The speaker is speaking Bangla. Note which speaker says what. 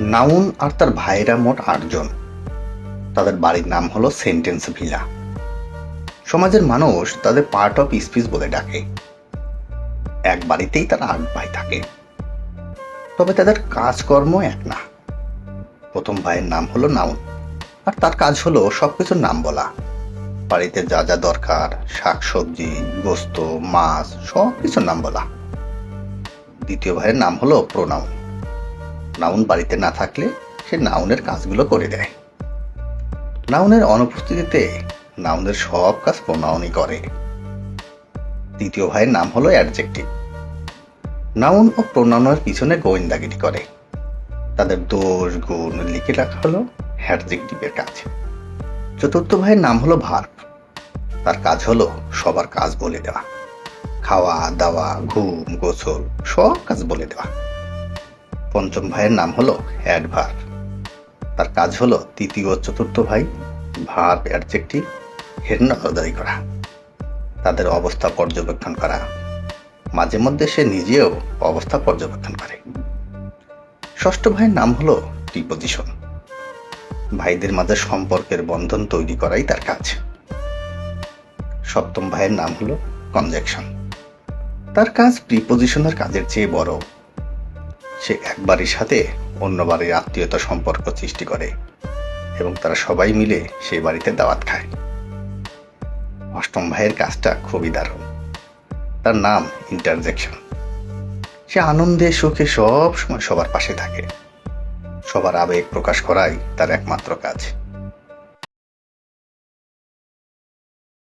Speaker 1: নাউন আর তার ভাইরা মোট ৮ জন। তাদের বাড়ির নাম হলো সেন্টেন্স ভিলা। সমাজের মানুষ তাদের পার্ট অফ স্পিচ বলে ডাকে। এক বাড়িতেই তারা ৮ ভাই থাকে, তবে তাদের কাজকর্ম এক না। প্রথম ভাইয়ের নাম হলো নাউন, আর তার কাজ হলো সবকিছুর নাম বলা। বাড়িতে যা যা দরকার, শাকসবজি, গোস্ত, মাছ, সবকিছুর নাম বলা। দ্বিতীয় ভাইয়ের নাম হলো প্রোনাউন। নাউন বাড়িতে না থাকলে সে নাউনের কাজগুলো করে দেয়। নাউনের অনুপস্থিতিতে নাউনের সব কাজ প্রোনাউনই করে। তৃতীয় ভাইয়ের নাম হলো অ্যাডজেক্টিভ। নাউন ও প্রোনাউনের পিছনে গোয়েন্দাগিরি করে। তাদের দোষ গুণ লিখে রাখা হলো অ্যাডজেক্টিভের কাজ। চতুর্থ ভাইয়ের নাম হলো ভার্ব। তার কাজ হলো সবার কাজ বলে দেওয়া। খাওয়া দাওয়া, ঘুম, গোসল, সব কাজ বলে দেওয়া। পঞ্চম ভাইয়ের নাম হলো অ্যাডভার্ব। তার কাজ হলো তৃতীয় ও চতুর্থ ভাই ভার্ব অ্যাডজেক্টিভ এর নজরদারি করা, তাদের অবস্থা পর্যবেক্ষণ করা। মাঝে মধ্যে সে নিজেও অবস্থা পর্যবেক্ষণ করে। ষষ্ঠ ভাইয়ের নাম হলো প্রিপোজিশন। ভাইদের মাঝে সম্পর্কের বন্ধন তৈরি করাই তার কাজ। সপ্তম ভাইয়ের নাম হলো কনজাংশন। তার কাজ প্রিপোজিশনের কাজের চেয়ে বড়। সে এক বাড়ির সাথে অন্য বাড়ির আত্মীয়তা সম্পর্ক সৃষ্টি করে এবং তারা সবাই মিলে সেই বাড়িতে দাওয়াত খায়। অষ্টম ভাইয়ের কাজটা খুবই দারুণ। তার নাম ইন্টারজেকশন। সে আনন্দে সুখে সব সময় সবার পাশে থাকে। সবার আবেগ প্রকাশ করাই তার একমাত্র কাজ।